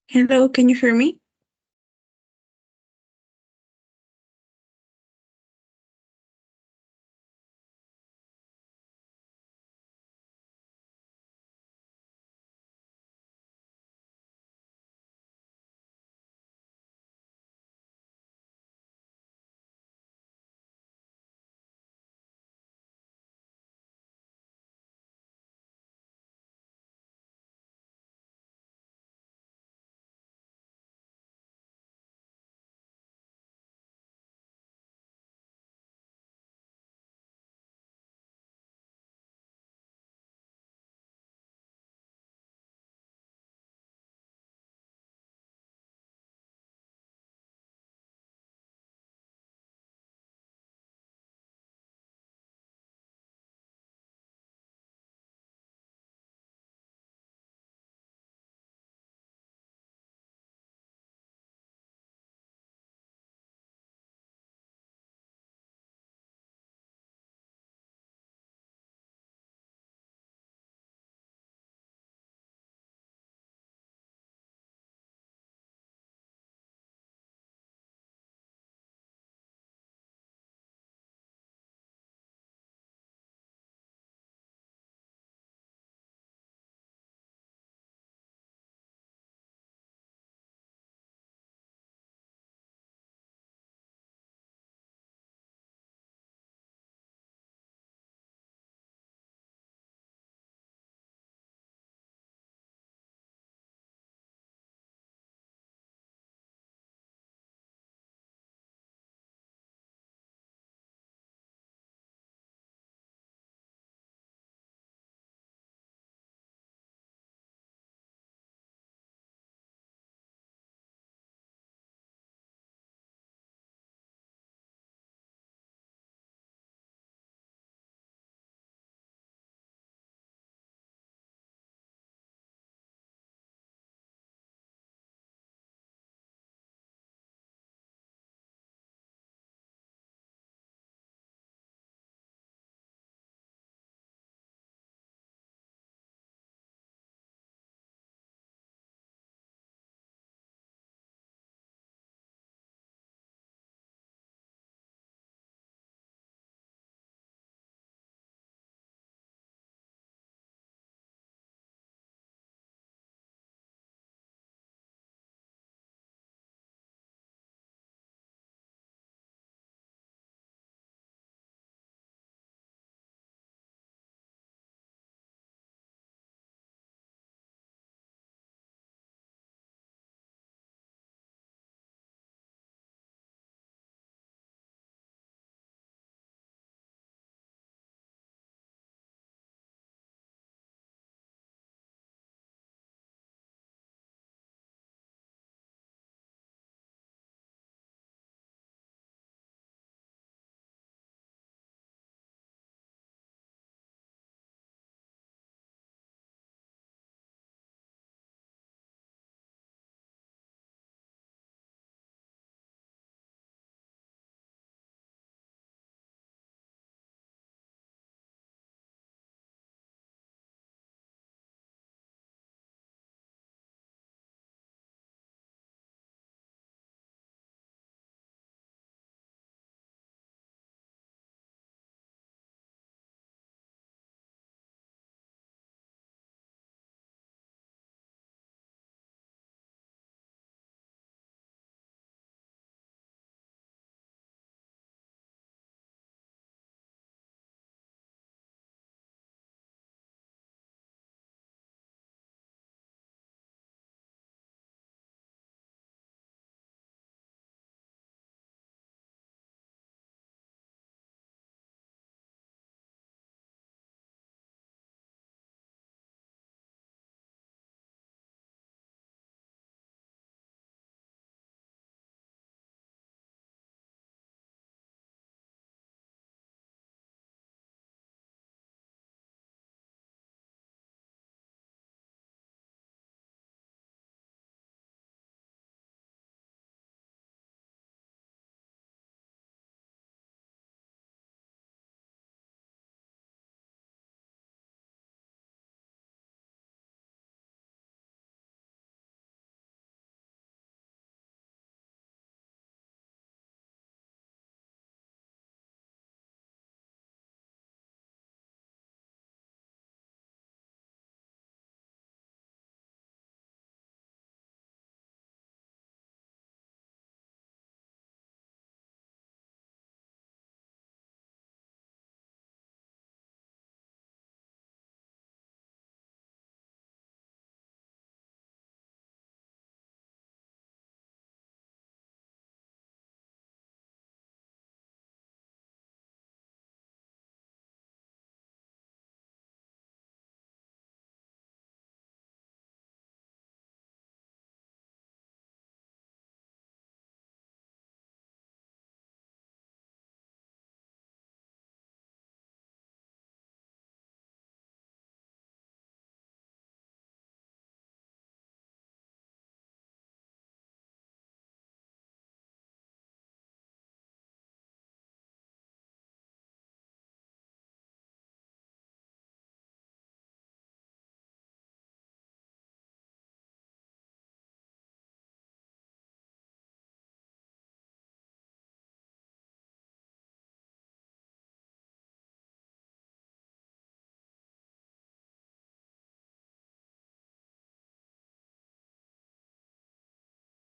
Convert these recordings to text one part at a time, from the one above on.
Hello, can you hear me?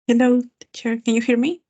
Hello, teacher. Can you hear me?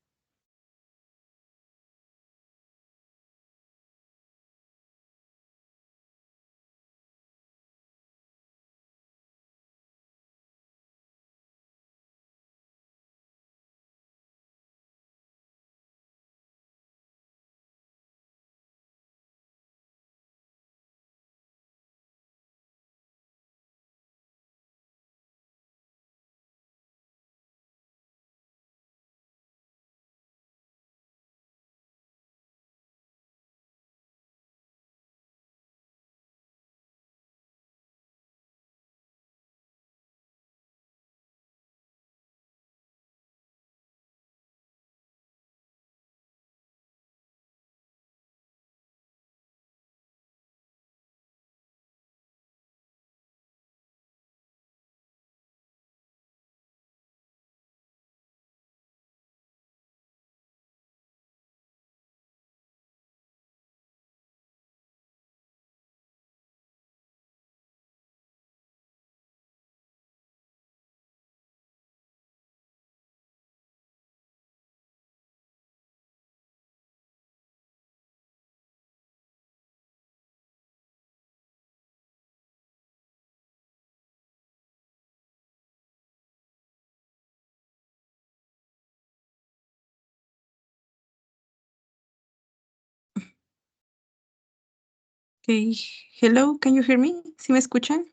Okay. Hello, can you hear me? ¿Sí me escuchan?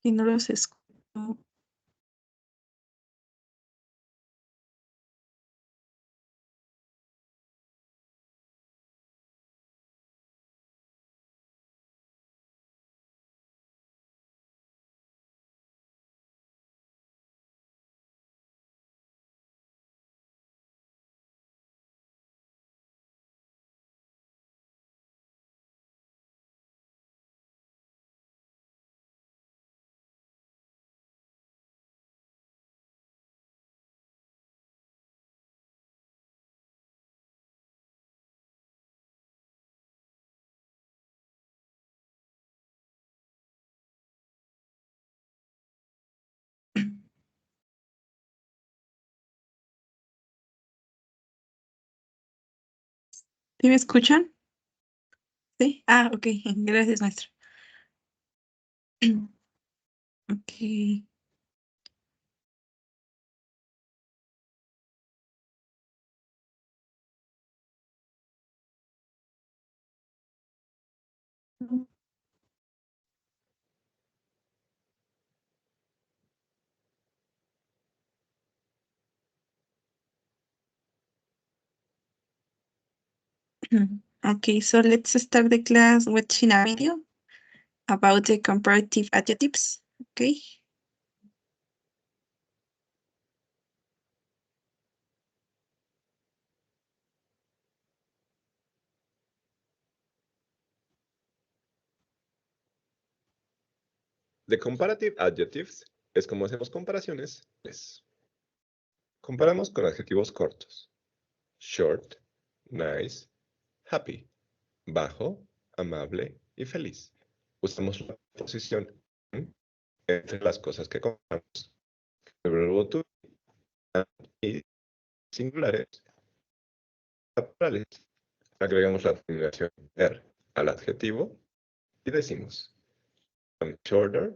Y no los escucho. ¿Sí me escuchan? Sí. Ah, ok. Gracias, maestro. Ok. Okay, so let's start the class watching a video about the comparative adjectives. Okay. The comparative adjectives es como hacemos comparaciones. Comparamos con adjetivos cortos. Short, nice, happy. Bajo, amable y feliz. Usamos la posición entre las cosas que comparamos. El verbo to y singulares naturales. Agregamos la terminación er al adjetivo y decimos I'm shorter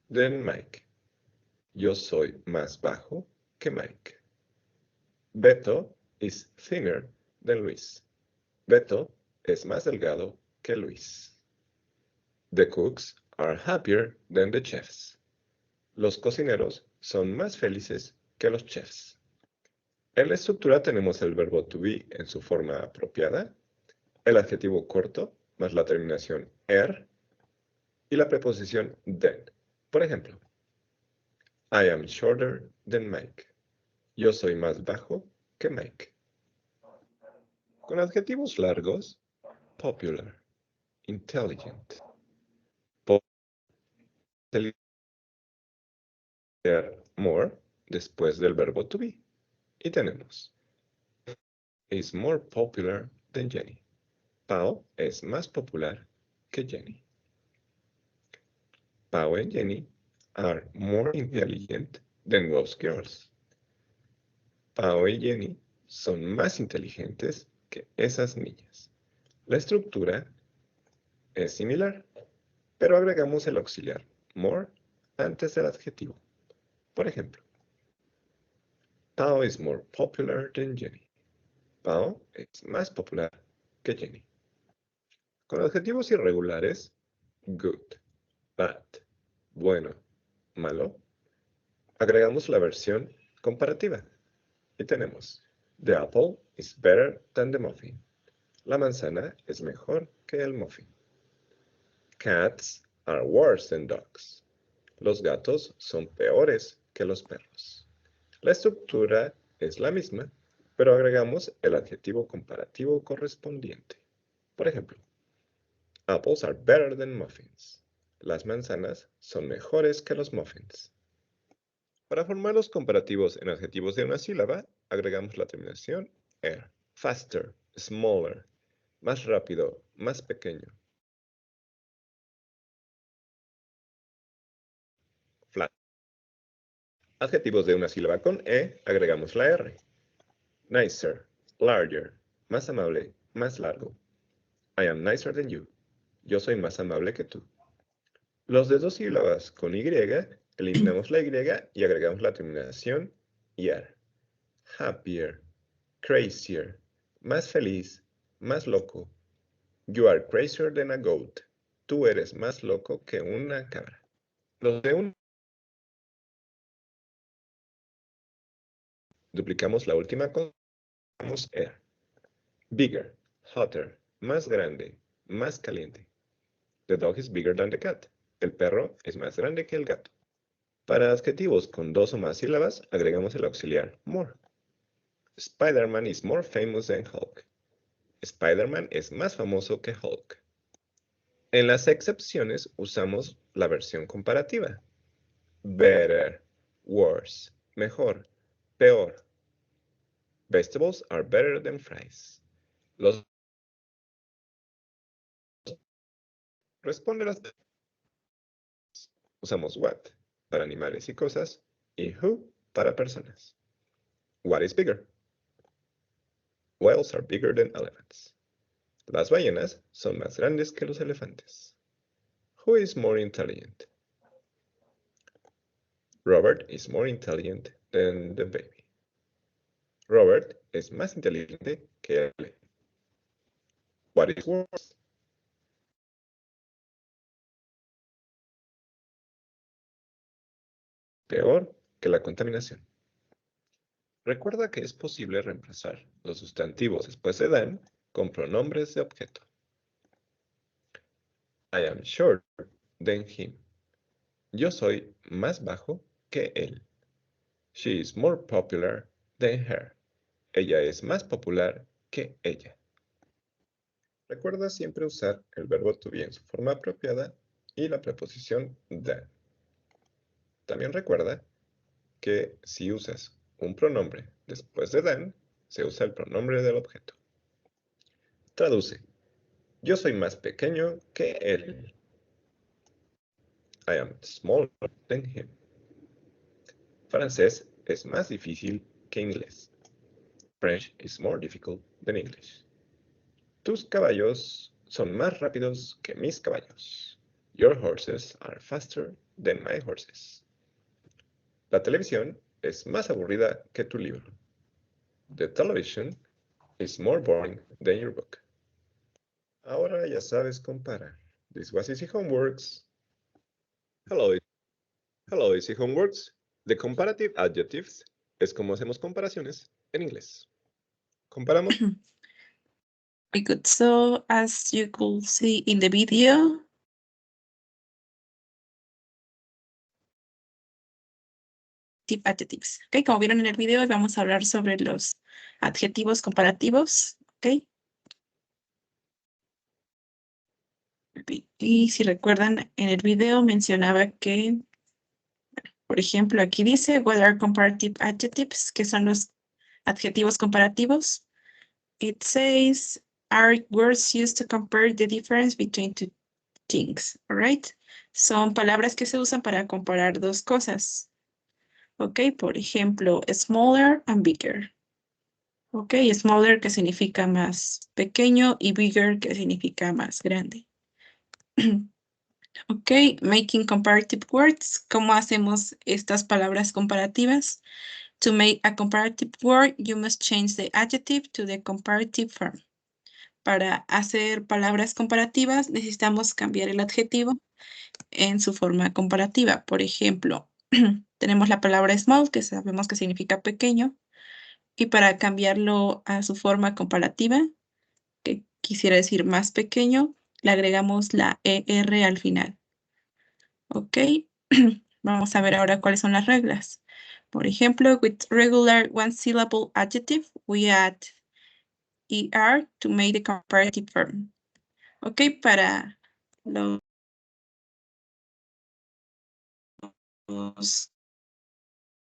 than Mike. Yo soy más bajo que Mike. Beto is thinner than Luis. Beto es más delgado que Luis. The cooks are happier than the chefs. Los cocineros son más felices que los chefs. En la estructura tenemos el verbo to be en su forma apropiada, el adjetivo corto más la terminación er y la preposición than. Por ejemplo, I am shorter than Mike. Yo soy más bajo que Mike. Con adjetivos largos, popular, intelligent, more después del verbo to be. Y tenemos is more popular than Jenny. Pau es más popular que Jenny. Pau and Jenny are more intelligent than those girls. Pau y Jenny son más inteligentes que esas niñas. La estructura es similar, pero agregamos el auxiliar more antes del adjetivo. Por ejemplo, Pau is more popular than Jenny. Pau es más popular que Jenny. Con adjetivos irregulares, good, bad, bueno, malo, agregamos la versión comparativa. Y tenemos, the apple is better than the muffin. La manzana es mejor que el muffin. Cats are worse than dogs. Los gatos son peores que los perros. La estructura es la misma, pero agregamos el adjetivo comparativo correspondiente. Por ejemplo, apples are better than muffins. Las manzanas son mejores que los muffins. Para formar los comparativos en adjetivos de una sílaba, agregamos la terminación er. Faster, smaller, más rápido, más pequeño. Flat. Adjetivos de una sílaba con e, agregamos la r. Nicer, larger, más amable, más largo. I am nicer than you. Yo soy más amable que tú. Los de dos sílabas con y, eliminamos la y y agregamos la terminación er. Happier, crazier, más feliz, más loco. You are crazier than a goat. Tú eres más loco que una cabra. Los de un duplicamos la última con er. Bigger, hotter, más grande, más caliente. The dog is bigger than the cat. El perro es más grande que el gato. Para adjetivos con dos o más sílabas, agregamos el auxiliar more. Spider-Man is more famous than Hulk. Spider-Man es más famoso que Hulk. En las excepciones usamos la versión comparativa. Better, worse, mejor, peor. Vegetables are better than fries. Los responde las usamos what para animales y cosas y who para personas. What is bigger? Whales are bigger than elephants. Las ballenas son más grandes que los elefantes. Who is more intelligent? Robert is more intelligent than the baby. Robert es más inteligente que él. What is worse? Peor que la contaminación. Recuerda que es posible reemplazar los sustantivos después de than con pronombres de objeto. I am shorter than him. Yo soy más bajo que él. She is more popular than her. Ella es más popular que ella. Recuerda siempre usar el verbo to be en su forma apropiada y la preposición than. También recuerda que si usas un pronombre después de than, se usa el pronombre del objeto. Traduce. Yo soy más pequeño que él. I am smaller than him. Francés es más difícil que inglés. French is more difficult than English. Tus caballos son más rápidos que mis caballos. Your horses are faster than my horses. La televisión es más aburrida que tu libro. The television is more boring than your book. Ahora ya sabes comparar. This was Easy Homeworks. Hello, Easy Homeworks. The comparative adjectives es como hacemos comparaciones en inglés. Comparamos. Very good. So as you could see in the video, adjectives. Okay, como vieron en el video, vamos a hablar sobre los adjetivos comparativos. Okay, happy. Y si recuerdan, en el video mencionaba que, por ejemplo, aquí dice, what are comparative adjectives? Que son los adjetivos comparativos. It says, are words used to compare the difference between two things, all right? Son palabras que se usan para comparar dos cosas. Ok, por ejemplo, smaller and bigger. Ok, smaller que significa más pequeño y bigger que significa más grande. Ok, making comparative words. ¿Cómo hacemos estas palabras comparativas? To make a comparative word, you must change the adjective to the comparative form. Para hacer palabras comparativas, necesitamos cambiar el adjetivo en su forma comparativa. Por ejemplo, tenemos la palabra small, que sabemos que significa pequeño, y para cambiarlo a su forma comparativa, que quisiera decir más pequeño, le agregamos la ER al final. Ok, vamos a ver ahora cuáles son las reglas. Por ejemplo, with regular one-syllable adjective, we add ER to make the comparative form. Ok, para los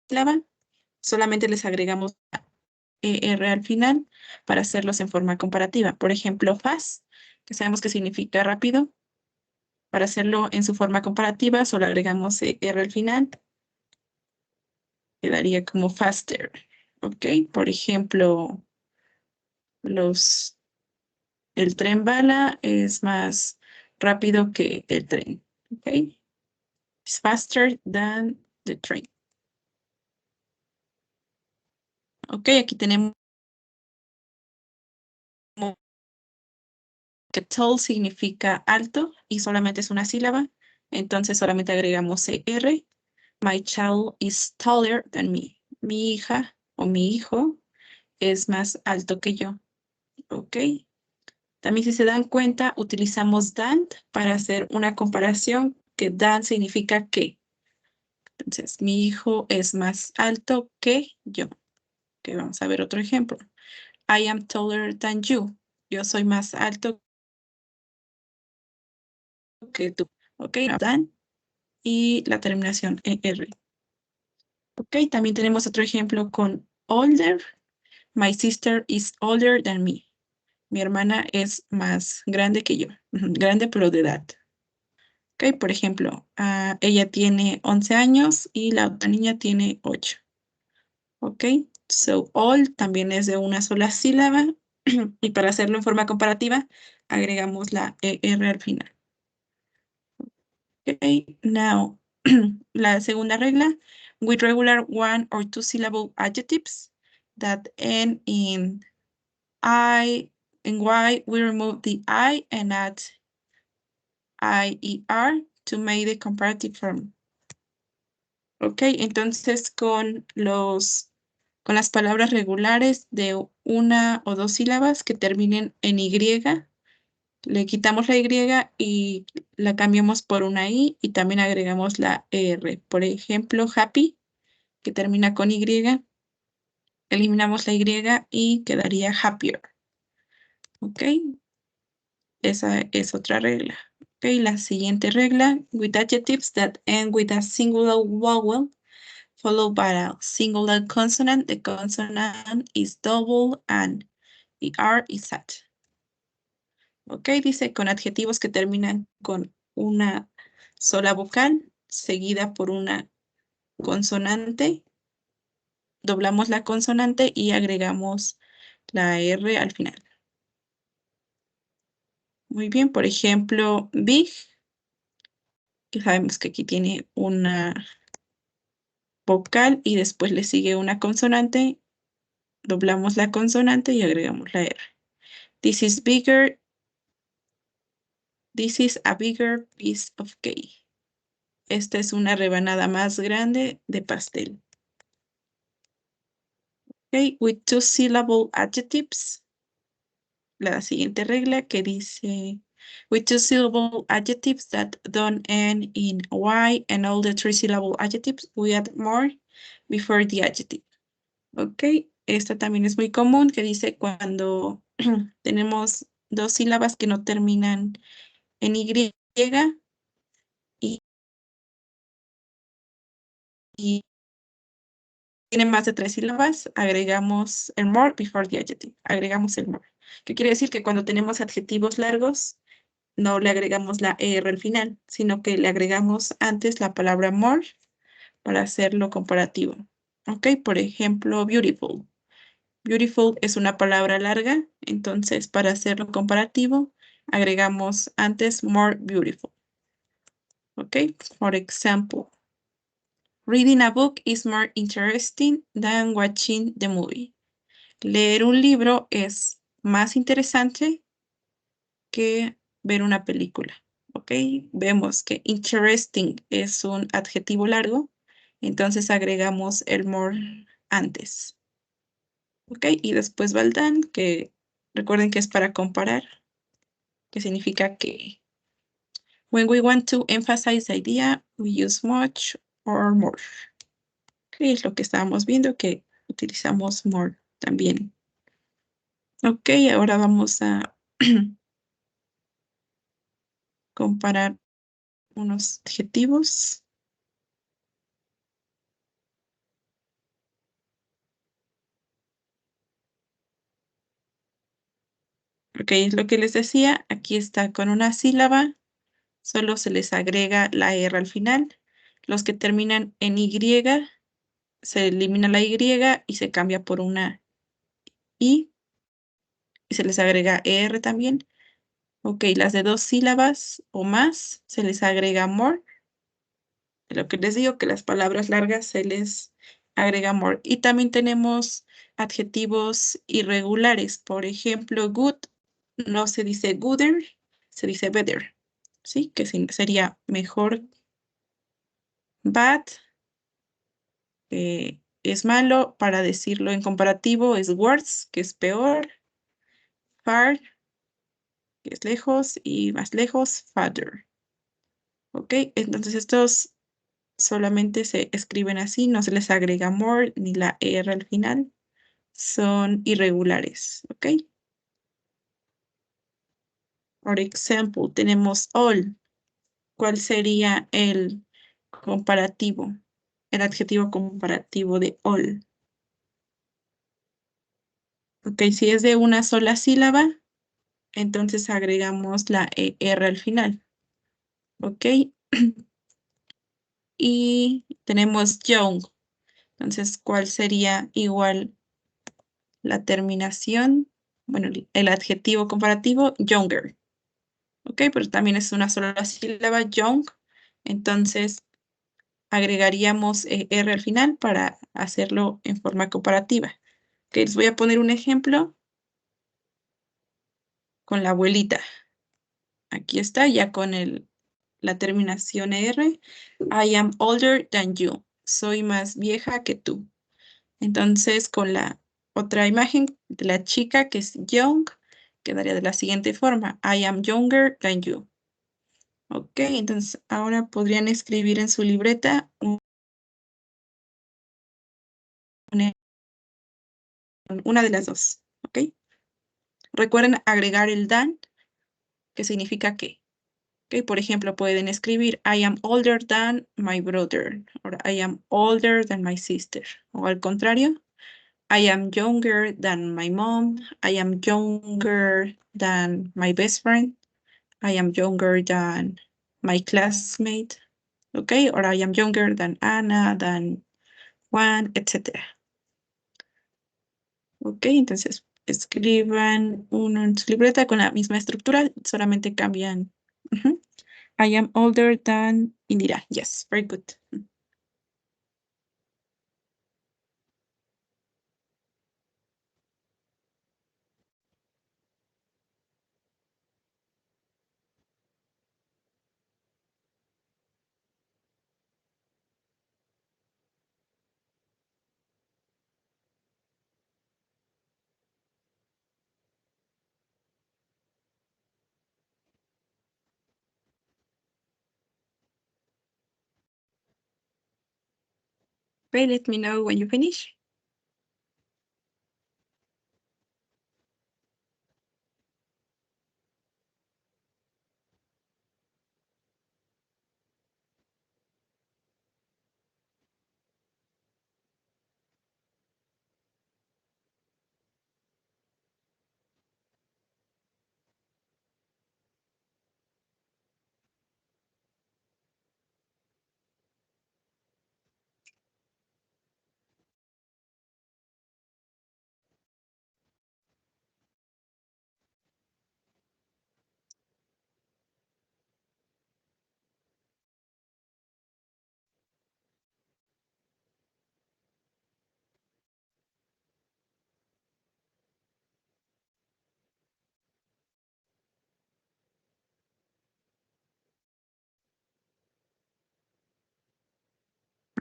sílabas, solamente les agregamos ER al final para hacerlos en forma comparativa. Por ejemplo, fast, que sabemos que significa rápido. Para hacerlo en su forma comparativa, solo agregamos ER al final. Quedaría como faster. Ok, por ejemplo, el tren bala es más rápido que el tren. Ok, it's faster than the train. Ok, aquí tenemos que tall significa alto y solamente es una sílaba. Entonces solamente agregamos ER. My child is taller than me. Mi hija o mi hijo es más alto que yo. Ok. También si se dan cuenta, utilizamos than para hacer una comparación, que than significa que. Entonces, mi hijo es más alto que yo. Ok, vamos a ver otro ejemplo. I am taller than you. Yo soy más alto que tú. Ok, than y la terminación ER. Ok, también tenemos otro ejemplo con older. My sister is older than me. Mi hermana es más grande que yo. Grande pero de edad. Ok, por ejemplo, ella tiene 11 años y la otra niña tiene 8. Ok, so all también es de una sola sílaba y para hacerlo en forma comparativa agregamos la ER al final. Ok, now, la segunda regla, with regular one or two syllable adjectives that end in I and Y, we remove the I and add IER to make the comparative form. Ok, entonces con las palabras regulares de una o dos sílabas que terminen en Y, le quitamos la Y y la cambiamos por una I y también agregamos la ER. Por ejemplo, happy, que termina con Y, eliminamos la Y y quedaría happier. Ok, esa es otra regla. Ok, la siguiente regla, with adjectives that end with a singular vowel followed by a singular consonant, the consonant is double and ER is sad. Ok, dice con adjetivos que terminan con una sola vocal seguida por una consonante. Doblamos la consonante y agregamos la R al final. Muy bien, por ejemplo, big, que sabemos que aquí tiene una vocal y después le sigue una consonante. Doblamos la consonante y agregamos la R. This is bigger. This is a bigger piece of cake. Esta es una rebanada más grande de pastel. Okay, with two syllable adjectives. La siguiente regla que dice with two syllable adjectives that don't end in Y and all the three syllable adjectives, we add more before the adjective. Ok, esta también es muy común, que dice cuando tenemos dos sílabas que no terminan en Y y tiene más de 3 sílabas, agregamos el more before the adjective. Agregamos el more. ¿Qué quiere decir? Que cuando tenemos adjetivos largos, no le agregamos la ER al final, sino que le agregamos antes la palabra more para hacerlo comparativo. Ok, por ejemplo, beautiful. Beautiful es una palabra larga, entonces para hacerlo comparativo, agregamos antes more beautiful. Ok, for example, reading a book is more interesting than watching the movie. Leer un libro es más interesante que ver una película. Ok, vemos que interesting es un adjetivo largo, entonces agregamos el more antes. Ok, y después va el than, que recuerden que es para comparar, que significa que when we want to emphasize the idea, we use much or more. Que es lo que estábamos viendo, que utilizamos more también. Ok, ahora vamos a comparar unos adjetivos. Ok, es lo que les decía, aquí está con una sílaba, solo se les agrega la R al final. Los que terminan en Y, se elimina la Y y se cambia por una I y se les agrega R también. Ok, las de 2 sílabas o más se les agrega more. Lo que les digo, que las palabras largas se les agrega more. Y también tenemos adjetivos irregulares. Por ejemplo, good no se dice gooder, se dice better. ¿Sí? Que sería mejor. Bad es malo. Para decirlo en comparativo es worse, que es peor. Far, que es lejos. Y más lejos, farther. ¿Ok? Entonces estos solamente se escriben así, no se les agrega more ni la R al final. Son irregulares, ¿ok? Por ejemplo, tenemos all. ¿Cuál sería el comparativo? El adjetivo comparativo de all. Ok, si es de una sola sílaba, entonces agregamos la ER al final. Ok, y tenemos young. Entonces, ¿cuál sería igual la terminación? Bueno, el adjetivo comparativo, younger. Ok, pero también es una sola sílaba, young. Entonces, agregaríamos R al final para hacerlo en forma comparativa. Ok, les voy a poner un ejemplo con la abuelita. Aquí está, ya con la terminación R. I am older than you. Soy más vieja que tú. Entonces, con la otra imagen de la chica que es young, quedaría de la siguiente forma. I am younger than you. Ok, entonces ahora podrían escribir en su libreta una de las dos. Ok. Recuerden agregar el than, que significa que. Ok, por ejemplo, pueden escribir I am older than my brother. O I am older than my sister. O al contrario, I am younger than my mom. I am younger than my best friend. I am younger than my classmate. Okay, or I am younger than Anna, than Juan, etc. Ok, entonces escriban uno en su libreta con la misma estructura, solamente cambian. Ujú. I am older than Indira. Yes, very good. Okay, let me know when you finish.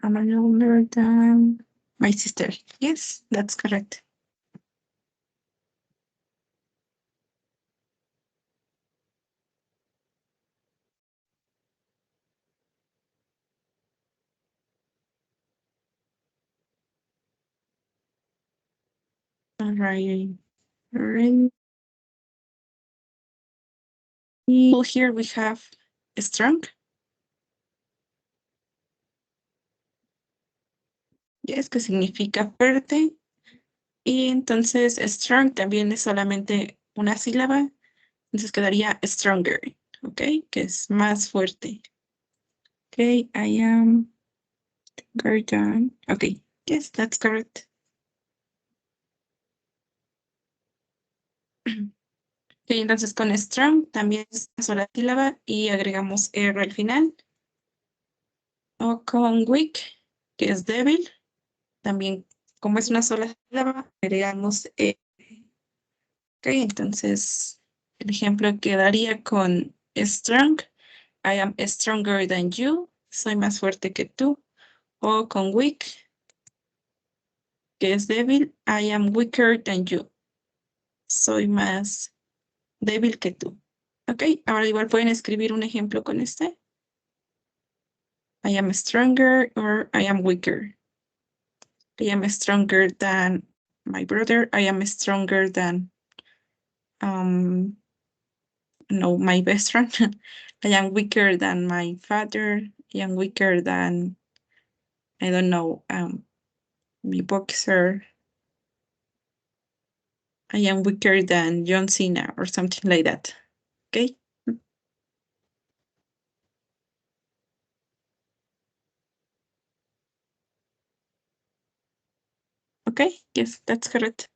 I'm older than my sister. Yes, that's correct. All right. Ready. Here we have strong. Yes, que significa fuerte. Y entonces strong también es solamente una sílaba. Entonces quedaría stronger. ¿Ok? Que es más fuerte. Ok, I am garden. Ok, yes, that's correct. Ok, entonces con strong también es una sola sílaba y agregamos R al final. O con weak, que es débil, también como es una sola sílaba, agregamos E. Ok, entonces el ejemplo quedaría con strong. I am stronger than you. Soy más fuerte que tú. O con weak, que es débil. I am weaker than you. Soy más débil que tú. Ok, ahora igual pueden escribir un ejemplo con este. I am stronger or I am weaker. I am stronger than my brother. I am stronger than um no my best friend. I am weaker than my father. I am weaker than I don't know my boxer. I am weaker than John Cena or something like that. Okay. Okay. Yes, that's correct.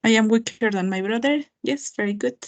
I am weaker than my brother. Yes, very good.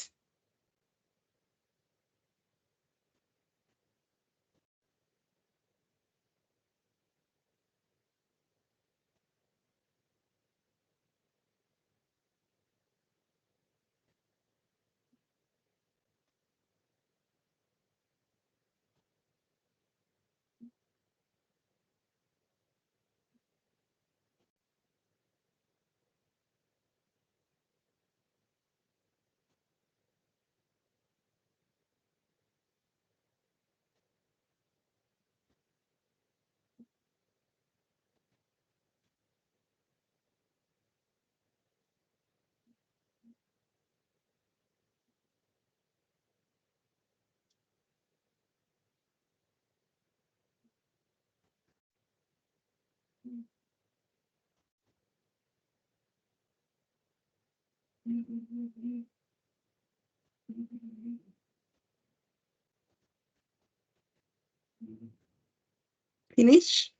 Finish.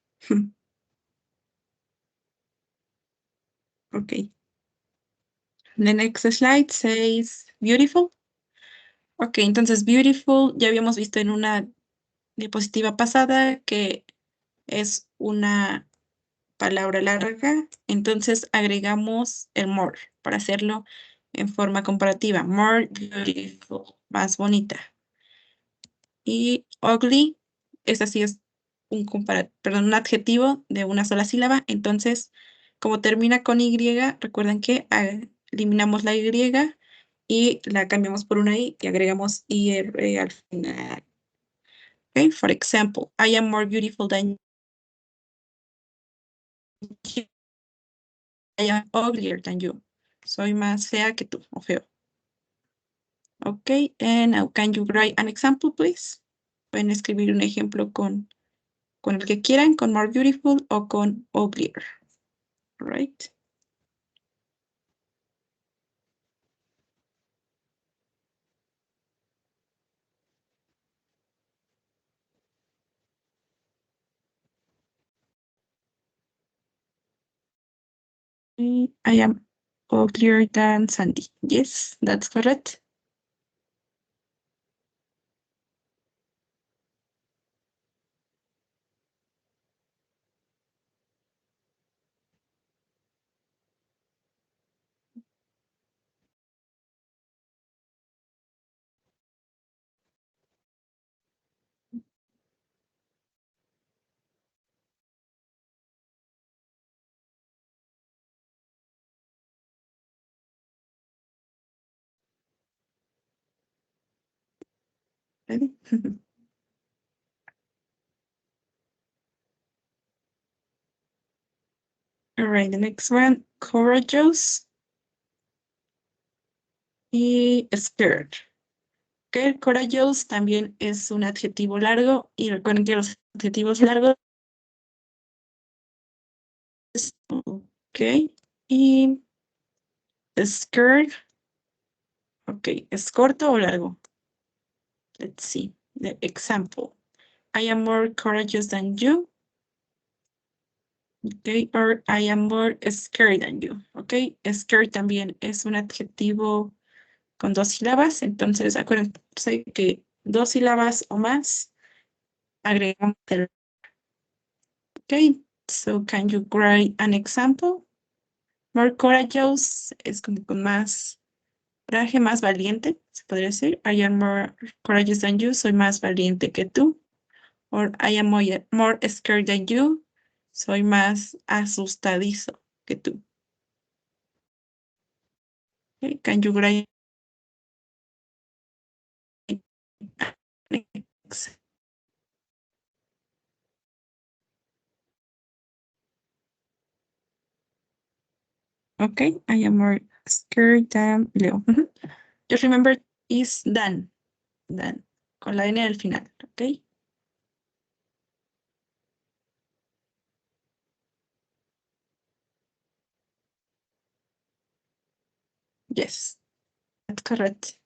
Okay. The next slide says beautiful. Ok, entonces beautiful ya habíamos visto en una diapositiva pasada que es una palabra larga, entonces agregamos el more para hacerlo en forma comparativa. More beautiful, más bonita. Y ugly, esa sí es perdón, un adjetivo de una sola sílaba, entonces como termina con Y, recuerden que eliminamos la Y y la cambiamos por una I y agregamos IR al final. Okay, for example, I am more beautiful than you. I am uglier than you. Soy más fea que tú, o feo. Okay, and now can you write an example, please? Pueden escribir un ejemplo con el que quieran, con more beautiful o con uglier. Right? I am uglier than Sandy. Yes, that's correct. Ready? All right, the next one, courageous y scared. Que courageous también es un adjetivo largo y recuerden que los adjetivos largos ok, y scared, ok, ¿es corto o largo? Let's see, the example. I am more courageous than you. Okay, or I am more scared than you. Okay, scared también es un adjetivo con dos sílabas, entonces acuérdense que dos sílabas o más agregamos el. Okay, so can you write an example? More courageous es como con más coraje, más valiente, se podría decir. I am more courageous than you, soy más valiente que tú. Or I am more scared than you, soy más asustadizo que tú. Okay, can you write next? Okay, I am more scared than Leo. Just remember, is than, con la N al final, okay? Yes, that's correct.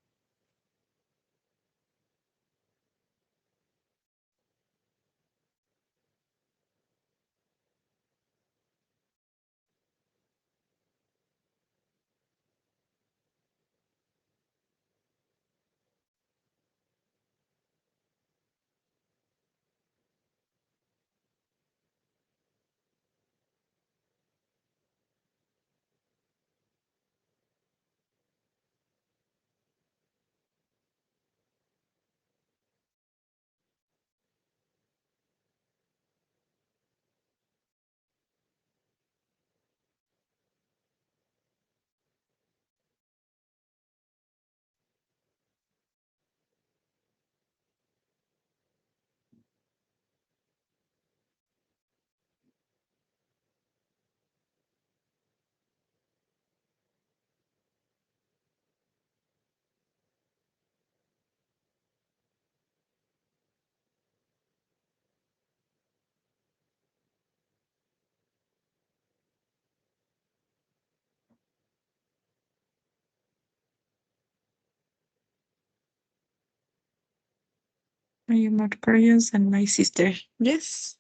I am more courageous than my sister. Yes,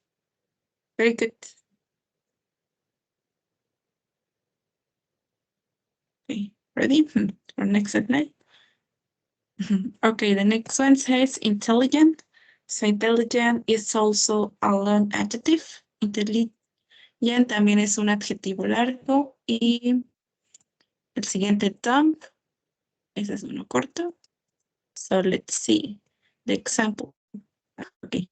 very good. Okay, ready for next slide? Okay, the next one says intelligent. So intelligent is also a long adjective. Intelligent también es un adjetivo largo y el siguiente dumb, ese es uno corto. So let's see the example. Okay.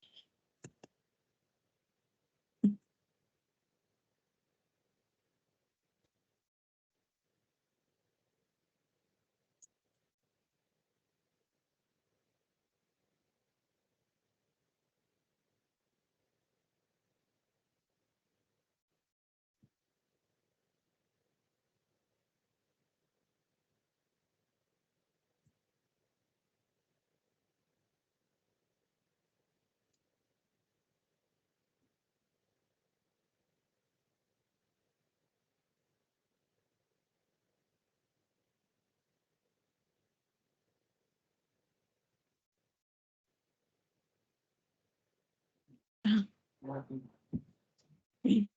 Okay.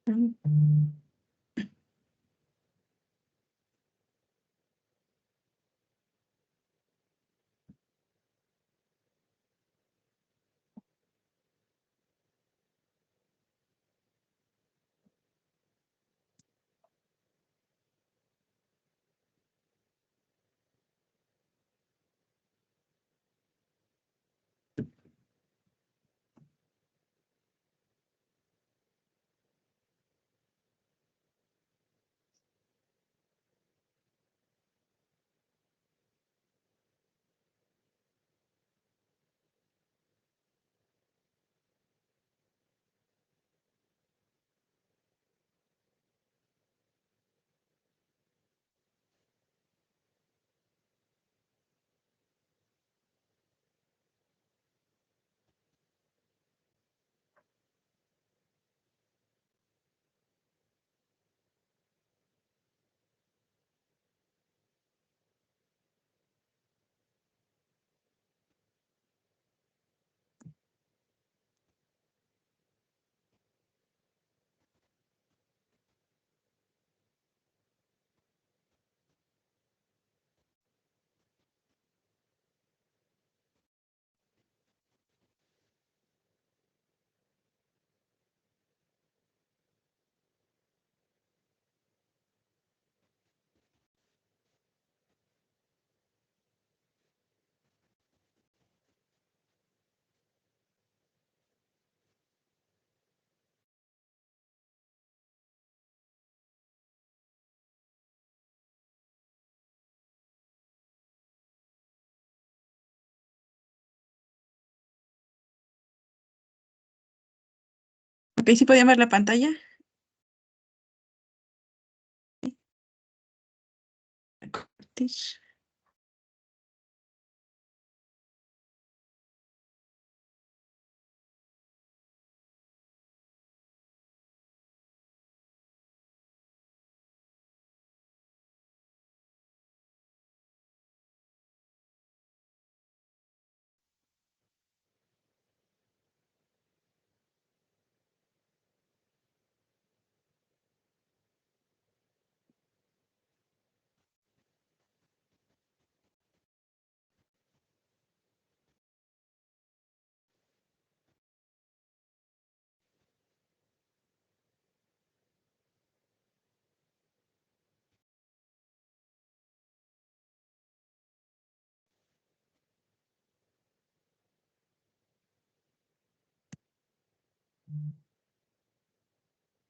Ok, ¿sí podían ver la pantalla? Compartir.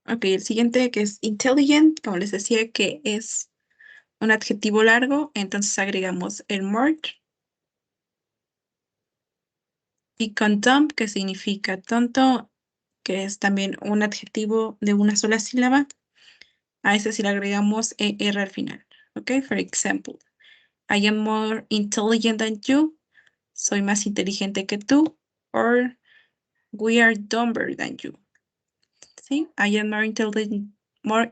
Ok, el siguiente que es intelligent, como les decía que es un adjetivo largo, entonces agregamos el more y con dumb, que significa tonto, que es también un adjetivo de una sola sílaba. A ese sí le agregamos ER al final. Ok, for example, I am more intelligent than you. Soy más inteligente que tú. Or we are dumber than you. ¿Sí? I am more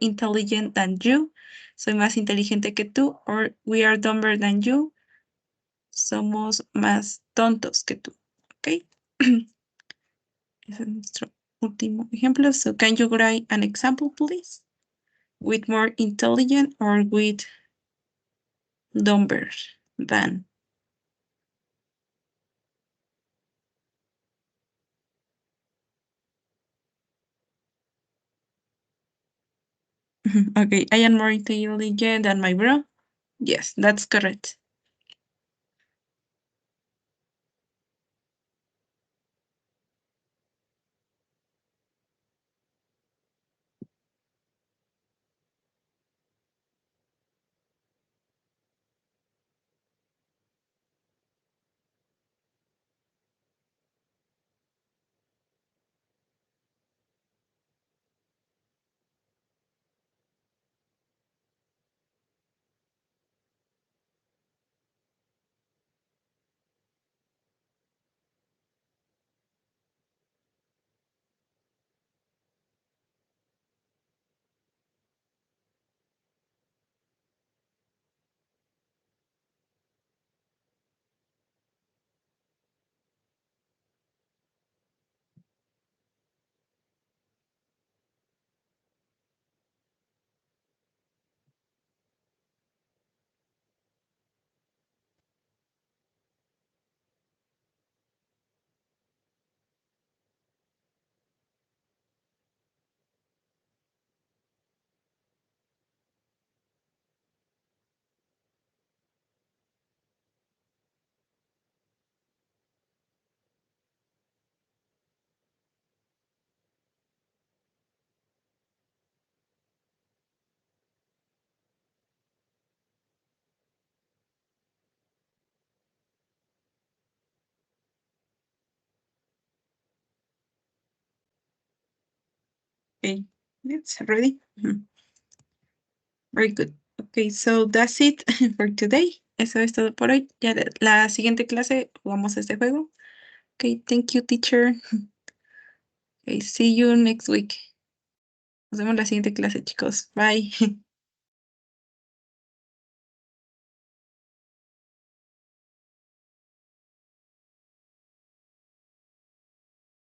intelligent than you. Soy más inteligente que tú. Or we are dumber than you. Somos más tontos que tú. ¿Ok? Ese es nuestro último ejemplo. So can you write an example, please? With more intelligent or with dumber than. Okay, I am more intelligent than my bro. Yes, that's correct. Okay, it's ready. Very good. Okay, so that's it for today. Eso es todo por hoy. Ya la siguiente clase jugamos este juego. Okay, thank you, teacher. Okay, see you next week. Nos vemos en la siguiente clase, chicos. Bye.